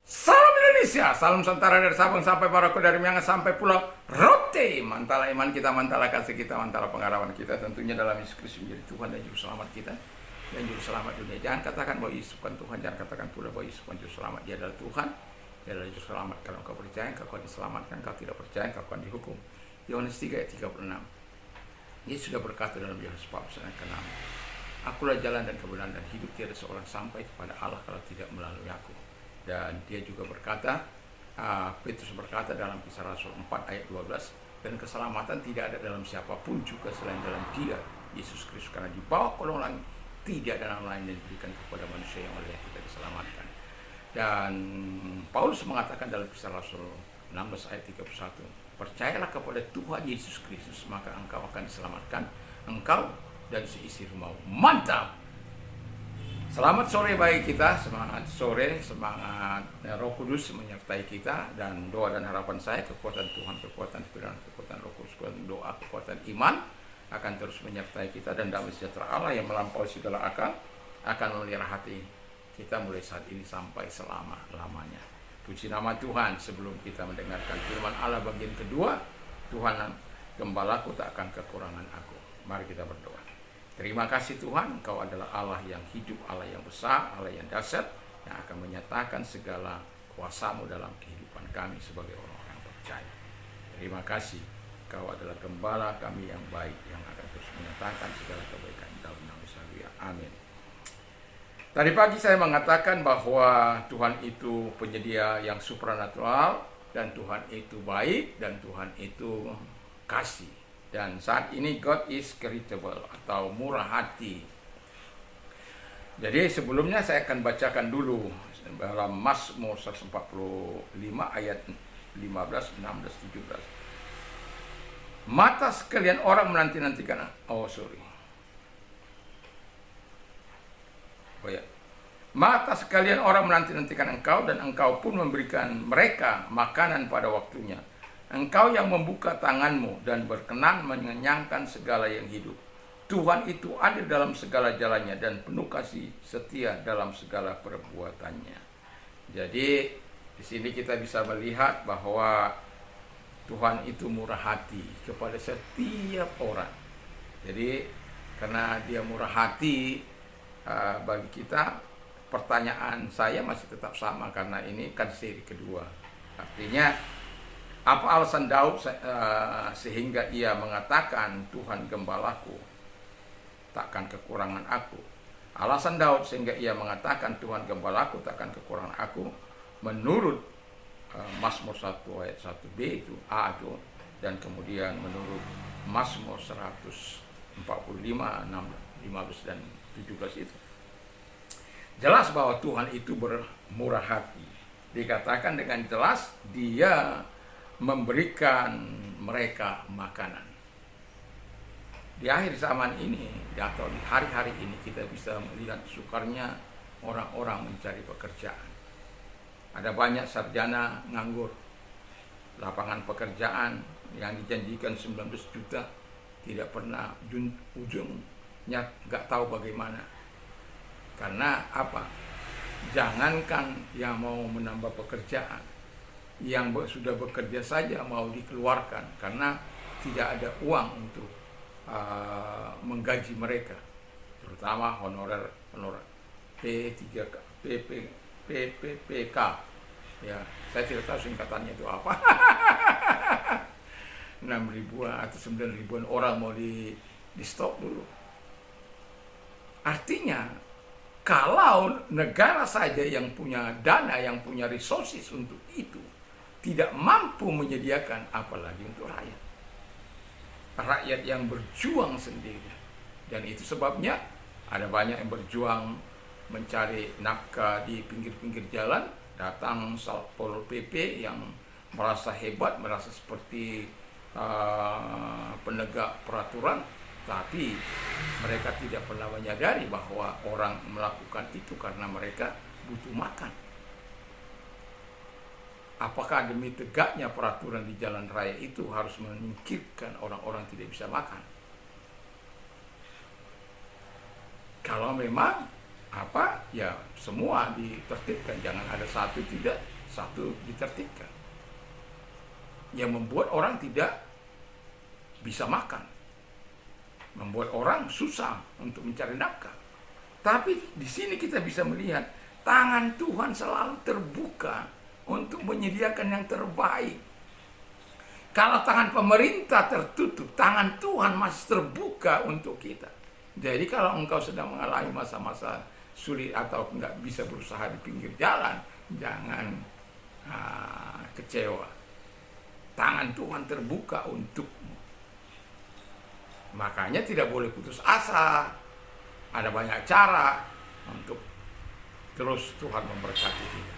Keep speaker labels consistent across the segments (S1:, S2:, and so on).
S1: Salam Indonesia, salam Nusantara dari Sabang sampai Maroko, dari Miangas sampai Pulau Rote. Mantala iman kita, mantala kasih kita, mantala pengharapan kita tentunya dalam Yesus Kristus menjadi Tuhan dan Juru Selamat kita dan Juru Selamat dunia. Jangan katakan bahwa Yesus bukan Tuhan, jangan katakan pula bahwa Yesus bukan Juru Selamat. Dia adalah Tuhan, dia adalah Juru Selamat. Kalau kau percaya, kau akan diselamatkan. Kalau tidak percaya, kau akan dihukum. Yohanes 3 ayat 36. Yesus sudah berkata dalam Yohanes 4 ayat ke-6, Akulah jalan dan kebenaran dan hidup, tiada seorang sampai kepada Allah kalau tidak melalui aku. Dan dia juga berkata, Petrus berkata dalam Kisah Rasul 4 ayat 12, dan keselamatan tidak ada dalam siapapun juga selain dalam Dia, Yesus Kristus, karena di bawah kolong langit tidak ada nama lain yang diberikan kepada manusia yang olehnya kita diselamatkan. Dan Paulus mengatakan dalam Kisah Rasul 16 ayat 31, percayalah kepada Tuhan Yesus Kristus, maka engkau akan diselamatkan, engkau dan seisi rumahmu. Mantap! Selamat sore bagi kita, semangat sore, semangat Roh Kudus menyertai kita, dan doa dan harapan saya kekuatan Tuhan, kekuatan firman, kekuatan Roh Kudus, kekuatan doa, kekuatan iman akan terus menyertai kita, dan damai sejahtera Allah yang melampaui segala akal akan memelihara hati kita mulai saat ini sampai selama-lamanya. Puji nama Tuhan. Sebelum kita mendengarkan firman Allah bagian kedua, Tuhan gembalaku tak akan kekurangan aku. Mari kita berdoa. Terima kasih Tuhan, Engkau adalah Allah yang hidup, Allah yang besar, Allah yang dahsyat, yang akan menyatakan segala kuasa-Mu dalam kehidupan kami sebagai orang-orang percaya. Terima kasih, Engkau adalah gembala kami yang baik, yang akan terus menyatakan segala kebaikan dalam nama Yesus. Amin. Tadi pagi saya mengatakan bahwa Tuhan itu penyedia yang supranatural, dan Tuhan itu baik, dan Tuhan itu kasih. Dan saat ini God is charitable atau murah hati. Jadi sebelumnya saya akan bacakan dulu dalam Mazmur 145 ayat 15, 16, 17. Mata sekalian orang menanti-nantikan. Mata sekalian orang menanti-nantikan Engkau, dan Engkau pun memberikan mereka makanan pada waktunya. Engkau yang membuka tangan-Mu dan berkenan mengenyangkan segala yang hidup. Tuhan itu adil dalam segala jalannya dan penuh kasih setia dalam segala perbuatannya. Jadi di sini kita bisa melihat bahwa Tuhan itu murah hati kepada setiap orang. Jadi karena Dia murah hati bagi kita, pertanyaan saya masih tetap sama karena ini kan seri kedua. Artinya apa alasan Daud sehingga ia mengatakan Tuhan gembalaku, takkan kekurangan aku? Alasan Daud sehingga ia mengatakan Tuhan gembalaku, takkan kekurangan aku, menurut Mazmur 1 ayat 1b itu A itu, dan kemudian menurut Mazmur 145 6, 15 dan 17 itu jelas bahwa Tuhan itu bermurah hati. Dikatakan dengan jelas Dia memberikan mereka makanan. Di akhir zaman ini atau di hari-hari ini kita bisa melihat sukarnya orang-orang mencari pekerjaan. Ada banyak sarjana nganggur. Lapangan pekerjaan yang dijanjikan 19 juta tidak pernah ujungnya, nggak tahu bagaimana. Karena apa? Jangankan yang mau menambah pekerjaan, yang sudah bekerja saja mau dikeluarkan karena tidak ada uang untuk menggaji mereka, terutama honorer PPPK. Ya, saya tidak tahu singkatannya itu apa. 6 ribuan atau 9 ribuan orang mau di stop dulu. Artinya kalau negara saja yang punya dana, yang punya resources untuk itu tidak mampu menyediakan, apalagi untuk rakyat. Rakyat yang berjuang sendiri. Dan itu sebabnya ada banyak yang berjuang mencari nafkah di pinggir-pinggir jalan, datang Satpol PP yang merasa hebat, merasa seperti penegak peraturan, tapi mereka tidak pernah menyadari bahwa orang melakukan itu karena mereka butuh makan. Apakah demi tegaknya peraturan di jalan raya itu harus menyingkirkan orang-orang tidak bisa makan? Kalau memang ya semua ditertibkan, jangan ada satu tidak Satu, ditertibkan. Yang membuat orang tidak bisa makan, membuat orang susah untuk mencari nafkah. Tapi di sini kita bisa melihat tangan Tuhan selalu terbuka untuk menyediakan yang terbaik. Kalau tangan pemerintah tertutup, tangan Tuhan masih terbuka untuk kita. Jadi kalau engkau sedang mengalami masa-masa sulit atau nggak bisa berusaha di pinggir jalan, jangan kecewa. Tangan Tuhan terbuka untukmu. Makanya tidak boleh putus asa. Ada banyak cara untuk terus Tuhan memberkati kita.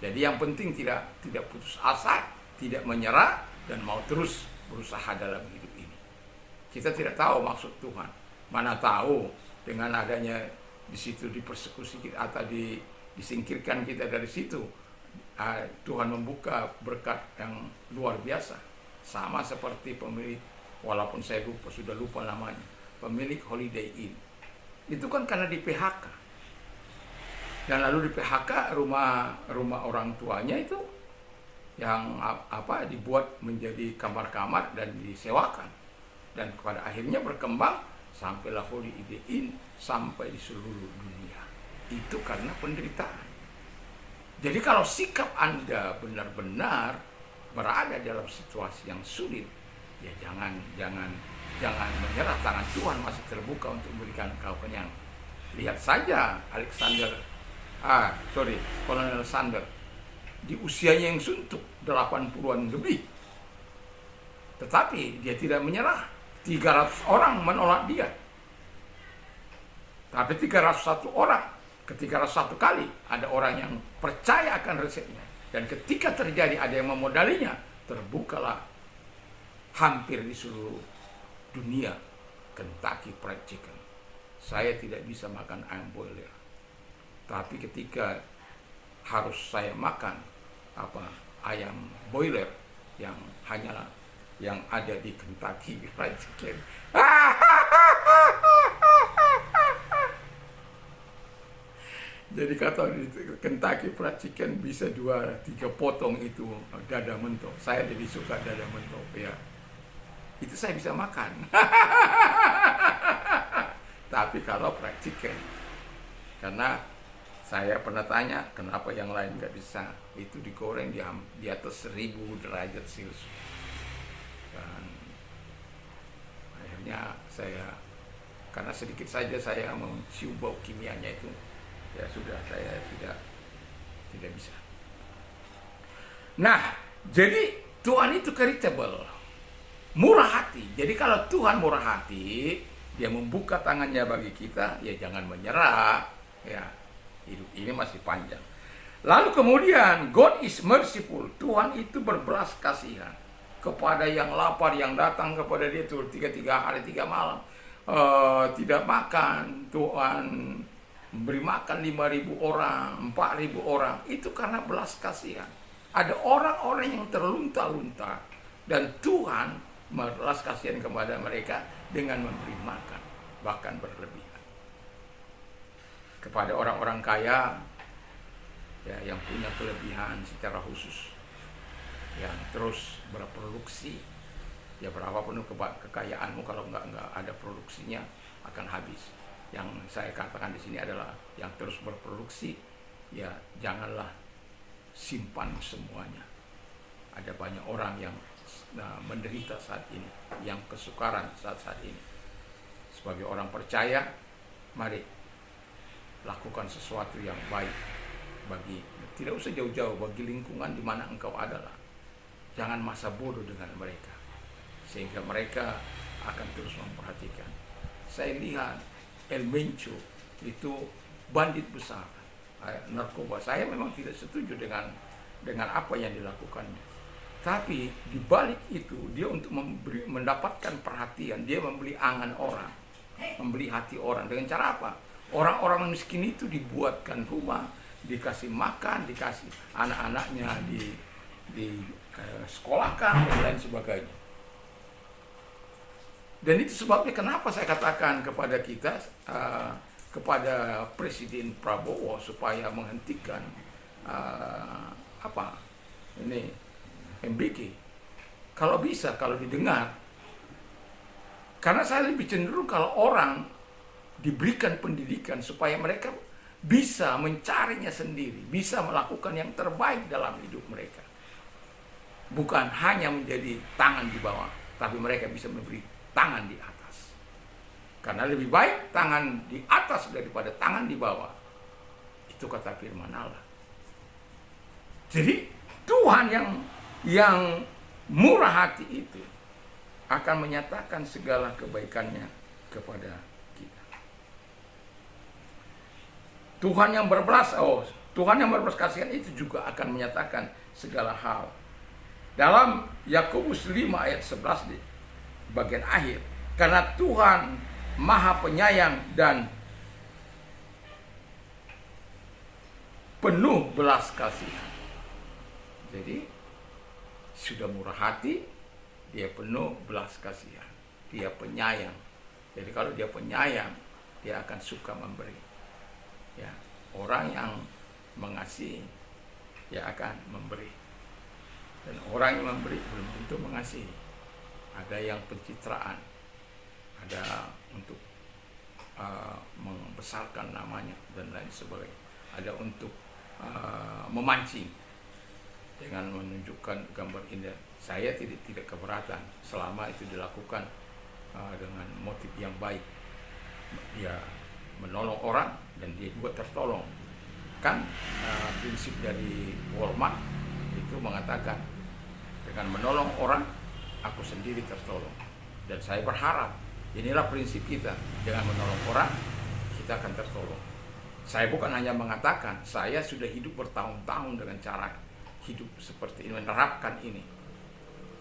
S1: Jadi yang penting tidak putus asa, tidak menyerah, dan mau terus berusaha dalam hidup ini. Kita tidak tahu maksud Tuhan. Mana tahu dengan adanya di situ dipersekusi kita atau disingkirkan kita dari situ, Tuhan membuka berkat yang luar biasa. Sama seperti pemilik, walaupun saya sudah lupa namanya, pemilik Holiday Inn. Itu kan karena di PHK. Dan lalu di PHK rumah orang tuanya itu yang dibuat menjadi kamar-kamar dan disewakan. Dan pada akhirnya berkembang sampailah Holiday Inn sampai di seluruh dunia. Itu karena penderitaan. Jadi kalau sikap Anda benar-benar berada dalam situasi yang sulit, ya jangan menyerah. Tangan Tuhan masih terbuka untuk memberikan engkau kenyang. Lihat saja Kolonel Sander di usianya yang suntuk 80-an lebih, tetapi dia tidak menyerah. 300 orang menolak dia, tapi 301 orang, ketika satu kali ada orang yang percaya akan resepnya, dan ketika terjadi ada yang memodalinya, terbukalah hampir di seluruh dunia Kentucky Fried Chicken. Saya tidak bisa makan ayam boiler, tapi ketika harus saya makan ayam boiler yang hanyalah yang ada di Kentucky Fried Chicken. Jadi kata di Kentucky Fried Chicken bisa 2-3 potong itu dada mentok. Saya lebih suka dada mentok ya. Itu saya bisa makan. Tapi kalau fried chicken, karena saya pernah tanya kenapa yang lain nggak bisa, itu digoreng di atas 1000 derajat Celcius. Dan akhirnya karena sedikit saja saya mencium bau kimianya itu, ya sudah, saya tidak bisa. Nah, jadi Tuhan itu charitable, murah hati. Jadi kalau Tuhan murah hati, dia membuka tangannya bagi kita, ya jangan menyerah. Ya, hidup ini masih panjang. Lalu kemudian God is merciful. Tuhan itu berbelas kasihan kepada yang lapar, yang datang kepada dia itu 3 hari 3 malam tidak makan. Tuhan beri makan 5.000 orang, 4.000 orang. Itu karena belas kasihan. Ada orang-orang yang terlunta-lunta, dan Tuhan belas kasihan kepada mereka dengan memberi makan, bahkan berlebihan. Kepada orang-orang kaya, ya, yang punya kelebihan secara khusus, yang terus berproduksi, ya berapapun kekayaanmu, kalau nggak ada produksinya akan habis. Yang saya katakan di sini adalah yang terus berproduksi, ya janganlah simpan semuanya. Ada banyak orang yang menderita saat ini, yang kesukaran saat ini. Sebagai orang percaya, mari lakukan sesuatu yang baik tidak usah jauh-jauh, bagi lingkungan di mana engkau adalah. Jangan masa bodoh dengan mereka, sehingga mereka akan terus memperhatikan. Saya lihat El Mencho itu bandit besar, narkoba. Saya memang tidak setuju dengan apa yang dilakukannya. Tapi di balik itu, dia untuk mendapatkan perhatian, dia membeli angan orang, membeli hati orang. Dengan cara apa? Orang-orang miskin itu dibuatkan rumah, dikasih makan, dikasih anak-anaknya di sekolahkan, dan lain sebagainya. Dan itu sebabnya kenapa saya katakan kepada kita, kepada Presiden Prabowo, supaya menghentikan ini MBK. Kalau bisa, kalau didengar. Karena saya lebih cenderung kalau orang diberikan pendidikan supaya mereka bisa mencarinya sendiri, bisa melakukan yang terbaik dalam hidup mereka. Bukan hanya menjadi tangan di bawah, tapi mereka bisa memberi tangan di atas. Karena lebih baik tangan di atas daripada tangan di bawah. Itu kata firman Allah. Jadi Tuhan yang murah hati itu akan menyatakan segala kebaikannya kepada kita. Tuhan yang berbelas kasihan itu juga akan menyatakan segala hal. Dalam Yakobus 5 ayat 11 di bagian akhir, karena Tuhan Maha Penyayang dan penuh belas kasihan. Jadi sudah murah hati, dia penuh belas kasihan, dia penyayang. Jadi kalau dia penyayang, dia akan suka memberi. Ya, orang yang mengasihi, dia akan memberi. Dan orang yang memberi belum tentu mengasihi. Ada yang pencitraan, ada untuk membesarkan namanya dan lain sebagainya. Ada untuk memancing dengan menunjukkan gambar indah. Saya tidak keberatan selama itu dilakukan dengan motif yang baik. Dia menolong orang dan dia juga tertolong. Kan prinsip dari Walmart itu mengatakan, dengan menolong orang, aku sendiri tertolong. Dan saya berharap inilah prinsip kita, dengan menolong orang kita akan tertolong. Saya bukan hanya mengatakan, saya sudah hidup bertahun-tahun dengan cara hidup seperti ini, menerapkan ini.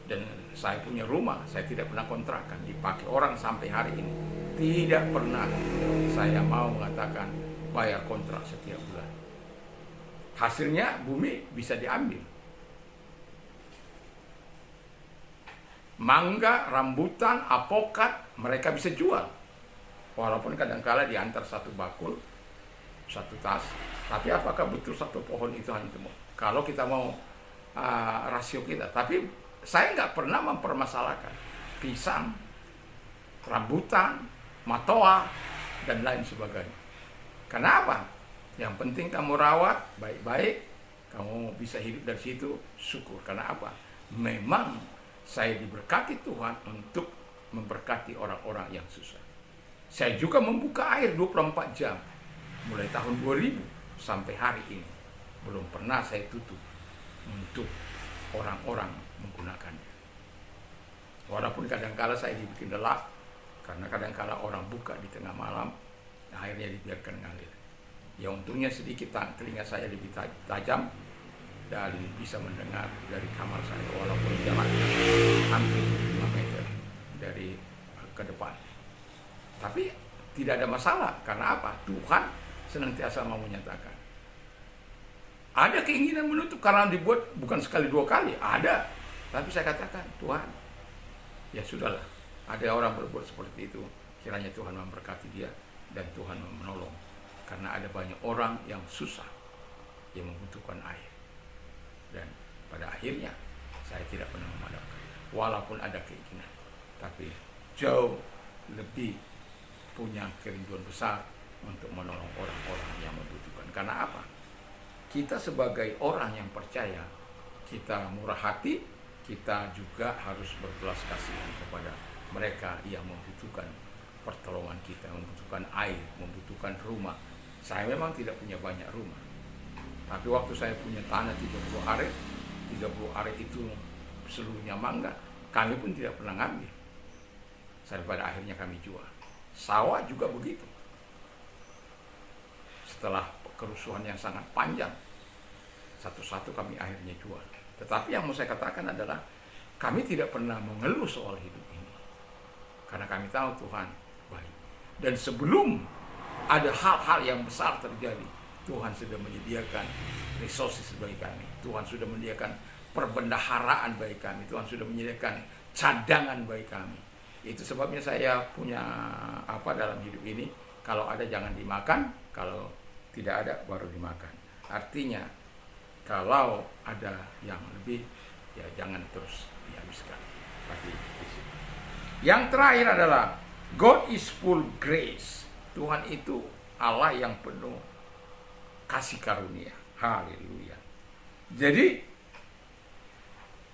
S1: Dan saya punya rumah, saya tidak pernah kontrakan, dipakai orang sampai hari ini. Tidak pernah saya mau mengatakan bayar kontrak setiap bulan. Hasilnya bumi bisa diambil. Mangga, rambutan, apokat, mereka bisa jual. Walaupun kadang-kala diantar satu bakul, satu tas. Tapi apakah betul satu pohon itu hanya semua? Kalau kita mau rasio kita. Tapi saya nggak pernah mempermasalahkan pisang, rambutan, matoa, dan lain sebagainya. Kenapa? Yang penting kamu rawat baik-baik, kamu bisa hidup dari situ, syukur. Karena apa? Memang saya diberkati Tuhan untuk memberkati orang-orang yang susah. Saya juga membuka air 24 jam. Mulai tahun 2000 sampai hari ini. Belum pernah saya tutup untuk orang-orang menggunakannya. Walaupun kadang-kala saya dibikin lelah, karena kadang-kala orang buka di tengah malam, akhirnya dibiarkan ngalir. Ya untungnya sedikit telinga saya lebih tajam dan bisa mendengar dari kamar saya, walaupun jaraknya hampir 5 meter dari ke depan. Tapi tidak ada masalah, karena apa? Tuhan senantiasa mau menyatakan. Ada keinginan menutup karena dibuat bukan sekali dua kali, ada. Tapi saya katakan, Tuhan, ya sudahlah. Ada orang berbuat seperti itu, kiranya Tuhan memberkati dia dan Tuhan menolong. Karena ada banyak orang yang susah, yang membutuhkan air. Dan pada akhirnya saya tidak pernah memadamkan, walaupun ada keinginan. Tapi jauh lebih punya kerinduan besar untuk menolong orang-orang yang membutuhkan. Karena apa? Kita sebagai orang yang percaya, kita murah hati, kita juga harus berbelas kasihan kepada mereka yang membutuhkan pertolongan kita, membutuhkan air, membutuhkan rumah. Saya memang tidak punya banyak rumah, tapi waktu saya punya tanah 30 aret itu seluruhnya mangga, kami pun tidak pernah ngambil. Sampai pada akhirnya kami jual. Sawah juga begitu. Setelah kerusuhan yang sangat panjang, satu-satu kami akhirnya jual. Tetapi yang mau saya katakan adalah, kami tidak pernah mengeluh soal hidup ini. Karena kami tahu Tuhan baik. Dan sebelum ada hal-hal yang besar terjadi, Tuhan sudah menyediakan resources bagi kami. Tuhan sudah menyediakan perbendaharaan bagi kami. Tuhan sudah menyediakan cadangan bagi kami. Itu sebabnya saya punya apa dalam hidup ini, kalau ada jangan dimakan, kalau tidak ada baru dimakan. Artinya Kalau ada yang lebih, ya jangan terus dihabiskan. Tapi di situ. Yang terakhir adalah God is full grace. Tuhan itu Allah yang penuh kasih karunia. Haleluya. Jadi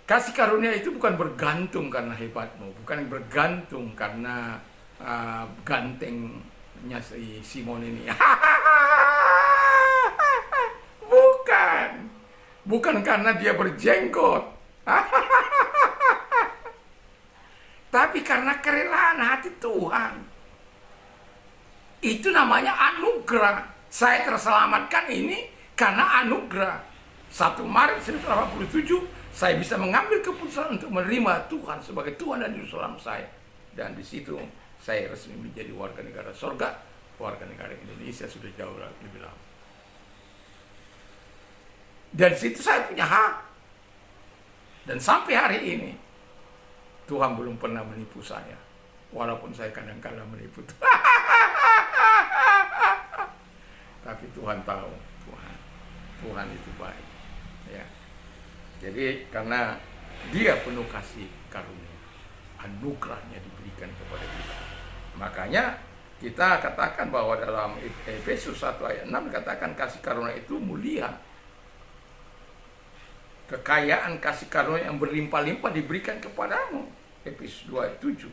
S1: kasih karunia itu bukan bergantung karena hebatmu, bukan bergantung karena gantengnya si Simon ini. Bukan karena dia berjenggot. Tapi karena kerelaan hati Tuhan. Itu namanya anugerah. Saya terselamatkan ini karena anugerah. 1 Maret 1987 saya bisa mengambil keputusan untuk menerima Tuhan sebagai Tuhan dan Juru Selamat saya. Dan di situ saya resmi menjadi warga negara surga, warga negara Indonesia sudah jauh lebih lama. Dan situ saya punya hak. Dan sampai hari ini Tuhan belum pernah menipu saya. Walaupun saya kadang-kadang menipu. Tapi Tuhan tahu, Tuhan itu baik. Ya. Jadi karena Dia penuh kasih karunia, anugerahnya diberikan kepada kita. Makanya kita katakan bahwa dalam Efesus 1 ayat 6 dikatakan kasih karunia itu mulia. Kekayaan kasih karunia yang berlimpah-limpah diberikan kepadamu. Efesus 2 ayat 7.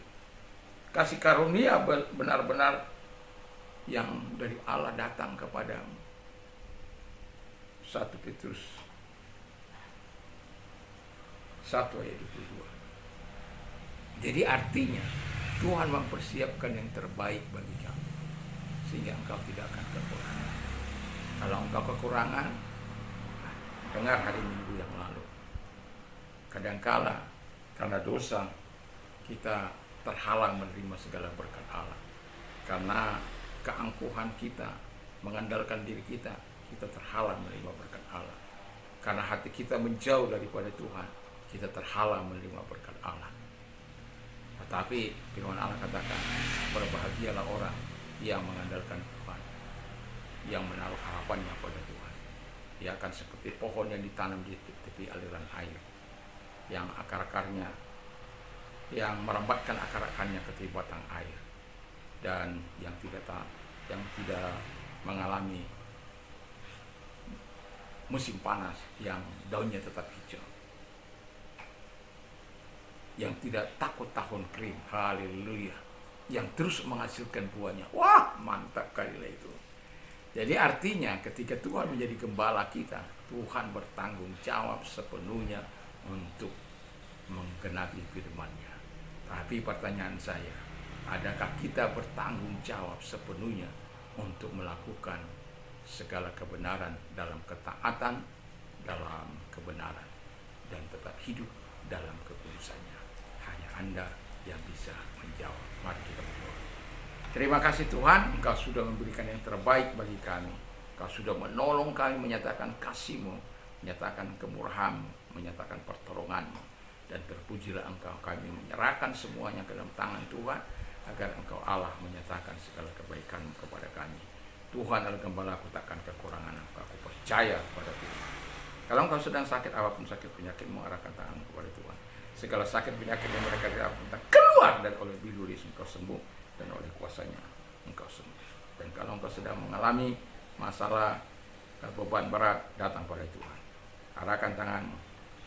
S1: Kasih karunia benar-benar yang dari Allah datang kepadamu. 1 Petrus 1 ayat 22. Jadi artinya Tuhan mempersiapkan yang terbaik bagi kamu sehingga engkau tidak akan kekurangan. Kalau engkau kekurangan, dengar hari Minggu yang lalu. Kadangkala karena dosa kita terhalang menerima segala berkat Allah. Karena keangkuhan kita, mengandalkan diri kita, kita terhalang menerima berkat Allah. Karena hati kita menjauh daripada Tuhan, kita terhalang menerima berkat Allah. Tetapi firman Allah katakan, berbahagialah orang yang mengandalkan Tuhan, yang menaruh harapannya pada Tuhan. Dia akan seperti pohon yang ditanam di tepi aliran air, yang akar-akarnya, yang merambatkan akar-akarnya ke tepi batang air, dan yang tidak mengalami musim panas, yang daunnya tetap hijau, yang tidak takut tahun kering. Haleluya. Yang terus menghasilkan buahnya. Wah, mantap kali itu. Jadi artinya ketika Tuhan menjadi gembala kita, Tuhan bertanggung jawab sepenuhnya untuk menggenapi firman-Nya. Tapi pertanyaan saya, adakah kita bertanggung jawab sepenuhnya untuk melakukan segala kebenaran dalam ketaatan, dalam kebenaran, dan tetap hidup dalam kekudusannya? Hanya Anda yang bisa menjawab. Mari kita berdoa. Terima kasih Tuhan, Engkau sudah memberikan yang terbaik bagi kami. Engkau sudah menolong kami, menyatakan kasih-Mu, menyatakan kemurahan-Mu, menyatakan pertolongan-Mu. Dan terpujilah Engkau, kami menyerahkan semuanya ke dalam tangan Tuhan, agar Engkau Allah menyatakan segala kebaikan-Mu kepada kami. Tuhan adalah gembalaku, takkan kekurangan aku percaya kepada Tuhan. Kalau engkau sedang sakit, apapun sakit penyakitmu, arahkan tanganmu kepada Tuhan. Segala sakit penyakit yang mereka dapatkan keluar, dan oleh biluris engkau sembuh, dan oleh kuasanya engkau sembuh. Dan kalau engkau sedang mengalami masalah beban berat, datang pada Tuhan. Arahkan tanganmu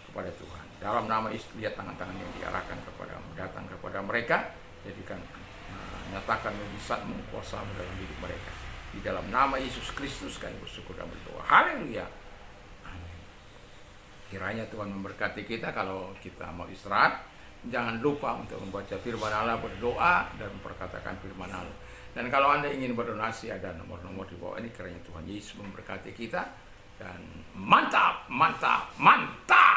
S1: kepada Tuhan. Dalam nama Yesus, lihat tangan-tangan yang diarahkan kepadamu, datang kepada mereka, jadikan nyatakan mujizat-Mu, kuasa-Mu dalam hidup mereka. Di dalam nama Yesus Kristus kami bersyukur dan berdoa. Haleluya. Amin. Kiranya Tuhan memberkati kita. Kalau kita mau istirahat, jangan lupa untuk membaca firman Allah, berdoa, dan memperkatakan firman Allah. Dan kalau Anda ingin berdonasi, ada nomor-nomor di bawah ini. Kiranya Tuhan Yesus memberkati kita. Dan mantap, mantap, mantap.